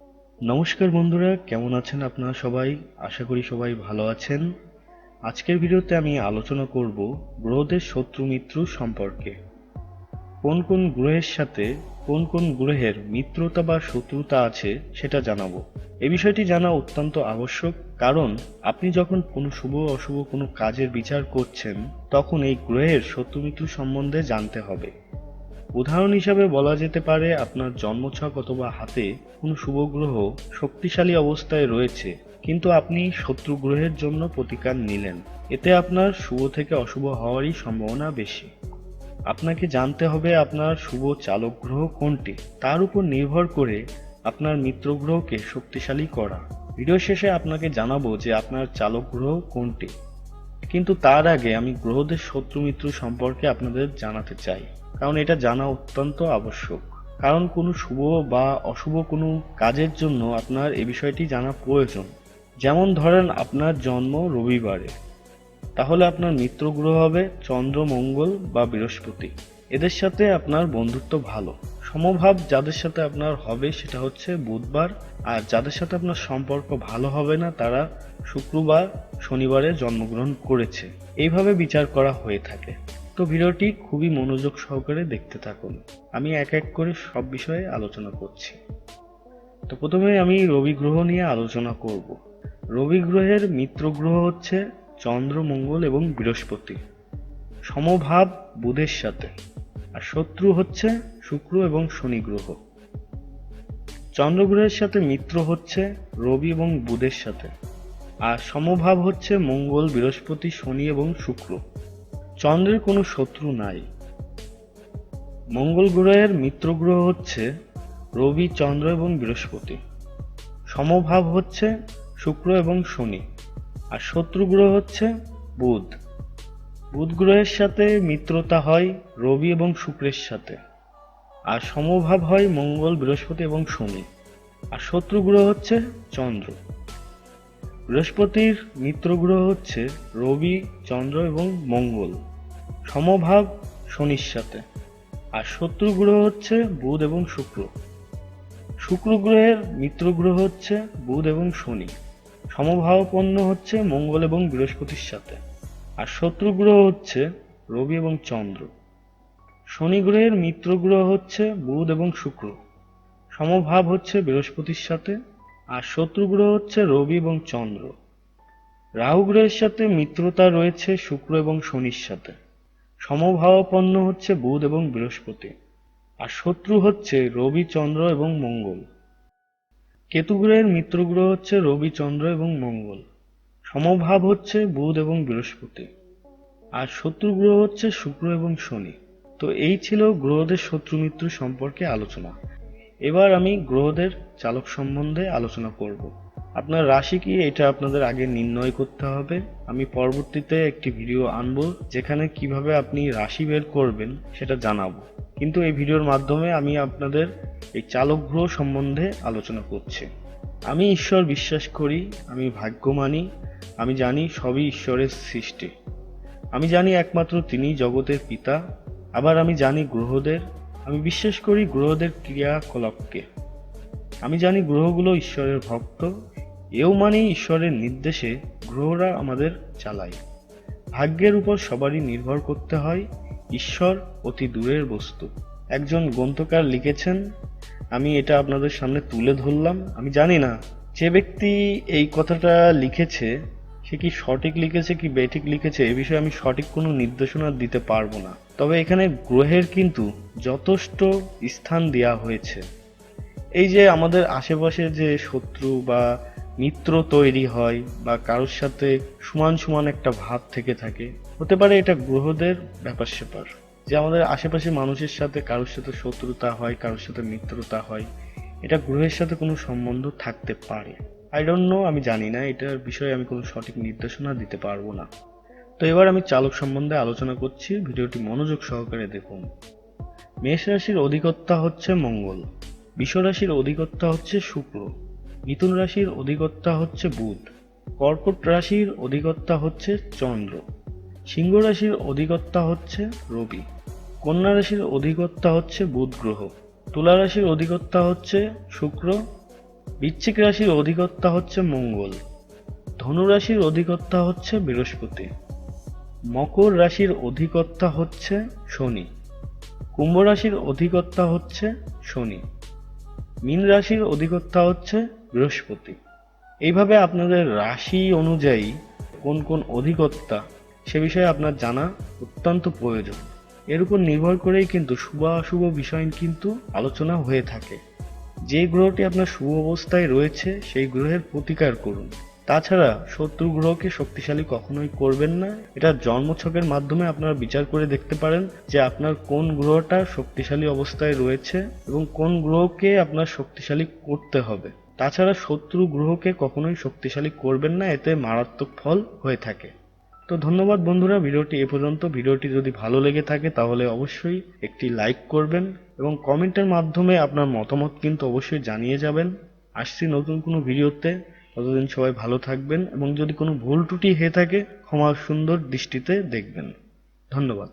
নমস্কার বন্ধুরা, কেমন আছেন আপনারা সবাই? আশা করি সবাই ভালো আছেন। আজকের ভিডিওতে আমি আলোচনা করব গ্রহদের শত্রু মিত্র সম্পর্কে। কোন কোন গ্রহের সাথে কোন কোন গ্রহের মিত্রতা বা শত্রুতা আছে সেটা জানাবো। এই বিষয়টি জানা অত্যন্ত আবশ্যক, কারণ আপনি যখন কোনো শুভ অশুভ কোনো কাজের বিচার করছেন তখন এই গ্রহের শত্রু মিত্র সম্বন্ধে জানতে হবে। উদাহরণ হিসাবে বলা যেতে পারে, আপনার জন্মছক অথবা হাতে কোনো শুভ গ্রহ শক্তিশালী অবস্থায় রয়েছে, কিন্তু আপনি শত্রু গ্রহের জন্য প্রতিকার নিলেন, এতে আপনার শুভ থেকে অশুভ হওয়ারই সম্ভাবনা বেশি। আপনাকে জানতে হবে আপনার শুভ চালক গ্রহ কোনটি, তার উপর নির্ভর করে আপনার মিত্র গ্রহকে শক্তিশালী করা। ভিডিও শেষে আপনাকে জানাবো যে আপনার চালক গ্রহ কোনটি, কিন্তু তার আগে আমি গ্রহদের শত্রু মিত্র সম্পর্কে আপনাদের জানাতে চাই, কারণ এটা জানা অত্যন্ত আবশ্যক। কারণ কোনো শুভ বা অশুভ কোনো কাজের জন্য আপনার এই বিষয়টি জানা প্রয়োজন। যেমন ধরেন আপনার জন্ম রবিবারে, তাহলে আপনার মিত্র গ্রহ হবে চন্দ্র, মঙ্গল বা বৃহস্পতি। এদের সাথে আপনার বন্ধুত্ব ভালো। সমভাব যাদের সাথে আপনার হবে সেটা হচ্ছে বুধবার, আর যাদের সাথে আপনার সম্পর্ক ভালো হবে না তারা শুক্র বা শনিবারে জন্মগ্রহণ করেছে। এইভাবে বিচার করা হয়ে থাকে। তো ভিডিওটি খুবই মনোযোগ সহকারে দেখতে থাকুন, আমি এক এক করে সব বিষয়ে আলোচনা করছি। তো প্রথমে আমি রবি গ্রহ নিয়ে আলোচনা করব। রবি গ্রহের মিত্র গ্রহ হচ্ছে চন্দ্র, মঙ্গল এবং বৃহস্পতি। সমভাব বুধের সাথে, আর শত্রু হচ্ছে শুক্র এবং শনি গ্রহ। চন্দ্র গ্রহের সাথে মিত্র হচ্ছে রবি এবং বুধের সাথে, আর সমভাব হচ্ছে মঙ্গল, বৃহস্পতি, শনি এবং শুক্র। চন্দ্রের কোনো শত্রু নাই। মঙ্গল গ্রহের মিত্র গ্রহ হচ্ছে রবি, চন্দ্র এবং বৃহস্পতি। সমভাব হচ্ছে শুক্র এবং শনি, আর শত্রু গ্রহ হচ্ছে বুধ। বুধ গ্রহের সাথে মিত্রতা হয় রবি এবং শুক্রের সাথে, আর সমভাব হয় মঙ্গল, বৃহস্পতি এবং শনি, আর শত্রু গ্রহ হচ্ছে চন্দ্র। বৃহস্পতির মিত্র গ্রহ হচ্ছে রবি, চন্দ্র এবং মঙ্গল। সমভাব শনির সাথে, আর শত্রু গ্রহ হচ্ছে বুধ এবং শুক্র। শুক্র গ্রহের মিত্র গ্রহ হচ্ছে বুধ এবং শনি। সমভাবাপন্ন হচ্ছে মঙ্গল এবং বৃহস্পতির সাথে, আর শত্রু গ্রহ হচ্ছে রবি এবং চন্দ্র। শনি গ্রহের মিত্র গ্রহ হচ্ছে বুধ এবং শুক্র। সমভাব হচ্ছে বৃহস্পতির সাথে, আর শত্রু গ্রহ হচ্ছে রবি এবং চন্দ্র। রাহু গ্রহের সাথে মিত্রতা রয়েছে শুক্র এবং শনির সাথে। সমভাবাপন্ন হচ্ছে বুধ এবং বৃহস্পতি, আর শত্রু হচ্ছে রবি, চন্দ্র এবং মঙ্গল। কেতু গ্রহের মিত্র গ্রহ হচ্ছে রবি, চন্দ্র এবং মঙ্গল। সমভাব হচ্ছে বুধ এবং বৃহস্পতি, আর শত্রু গ্রহ হচ্ছে শুক্র এবং শনি। তো এই ছিল গ্রহদের শত্রু মিত্র সম্পর্কে আলোচনা। এবার আমি গ্রহদের চালক সম্বন্ধে আলোচনা করব। আপনার রাশি কি এটা আপনাদের আগে নির্ণয় করতে হবে। আমি পরবর্তীতে একটি ভিডিও আনবো যেখানে কিভাবে আপনি রাশি বের করবেন সেটা জানাবো, কিন্তু এই ভিডিওর মাধ্যমে আমি আপনাদের এই চালক গ্রহ সম্বন্ধে আলোচনা করছি। আমি ঈশ্বর বিশ্বাস করি, আমি ভাগ্য মানি, আমি জানি সবই ঈশ্বরের সৃষ্টি। আমি জানি একমাত্র তিনি জগতের পিতা। আবার আমি জানি গ্রহদের, আমি বিশ্বাস করি গ্রহদের ক্রিয়াকলাপকে। আমি জানি গ্রহগুলো ঈশ্বরের ভক্ত। এও মানি ঈশ্বরের নির্দেশে গ্রহরা আমাদের চালায়। ভাগ্যের উপর সবারই নির্ভর করতে হয়। ঈশ্বর অতি দূরের বস্তু। একজন গ্রন্থকার লিখেছেন, আমি এটা আপনাদের সামনে তুলে ধরলাম। আমি জানি না যে ব্যক্তি এই কথাটা লিখেছে সে কি সঠিক লিখেছে কি বেঠিক লিখেছে, এ বিষয়ে আমি সঠিক কোনো নির্দেশনা দিতে পারবো না। তবে এখানে গ্রহের কিন্তু যথেষ্ট স্থান দেওয়া হয়েছে। এই যে আমাদের আশেপাশে যে শত্রু বা মিত্র তৈরি হয় বা কারোর সাথে সমান সমান একটা ভাব থেকে থাকে, হতে পারে এটা গ্রহদের ব্যাপার স্যাপার। যে আমাদের আশেপাশে মানুষের সাথে কারোর সাথে শত্রুতা হয়, কারোর সাথে মিত্রতা হয়, এটা গ্রহের সাথে কোনো সম্বন্ধ থাকতে পারে। আই ডোন্ট নো, আমি জানি না, এটার বিষয়ে আমি কোনো সঠিক নির্দেশনা দিতে পারবো না। তো এবার আমি চালক সম্বন্ধে আলোচনা করছি, ভিডিওটি মনোযোগ সহকারে দেখুন। মেষ রাশির অধিকর্তা হচ্ছে মঙ্গল। বৃষ রাশির অধিকর্তা হচ্ছে শুক্র। মিথুন রাশির অধিকর্তা হচ্ছে বুধ। কর্কট রাশির অধিকর্তা হচ্ছে চন্দ্র। সিংহ রাশির অধিকর্তা হচ্ছে রবি। কন্যা রাশির অধিকর্তা হচ্ছে বুধ গ্রহ। তুলা রাশির অধিকর্তা হচ্ছে শুক্র। বৃশ্চিক রাশির অধিকর্তা হচ্ছে মঙ্গল। ধনু রাশির অধিকর্তা হচ্ছে বৃহস্পতি। মকর রাশির অধিকর্তা হচ্ছে শনি। কুম্ভ রাশির অধিকর্তা হচ্ছে শনি। মীন রাশির অধিকর্তা হচ্ছে বৃহস্পতি। এইভাবে আপনাদের রাশি অনুযায়ী কোন কোন অধিকর্তা সে বিষয়ে আপনার জানা অত্যন্ত প্রয়োজন। এর উপর নির্ভর করেই কিন্তু শুভ অশুভ বিষয় কিন্তু আলোচনা হয়ে থাকে। যে গ্রহটি আপনার শুভ অবস্থায় রয়েছে সেই গ্রহের প্রতিকার করুন। তাছাড়া শত্রু গ্রহকে শক্তিশালী কখনোই করবেন না। এটা জন্মছকের মাধ্যমে আপনারা বিচার করে দেখতে পারেন যে আপনার কোন গ্রহটা শক্তিশালী অবস্থায় রয়েছে এবং কোন গ্রহকে আপনার শক্তিশালী করতে হবে। তাছাড়া শত্রু গ্রহকে কখনোই শক্তিশালী করবেন না, এতে মারাত্মক ফল হয়ে থাকে। তো ধন্যবাদ বন্ধুরা, ভিডিওটি এ পর্যন্ত। ভিডিওটি যদি ভালো লেগে থাকে তাহলে অবশ্যই একটি লাইক করবেন এবং কমেন্টের মাধ্যমে আপনার মতামত কিন্তু অবশ্যই জানিয়ে যাবেন। আসছি নতুন কোনো ভিডিওতে, ততদিন সবাই ভালো থাকবেন এবং যদি কোনো ভুল ত্রুটি হয়ে থাকে ক্ষমা সুন্দর দৃষ্টিতে দেখবেন। ধন্যবাদ।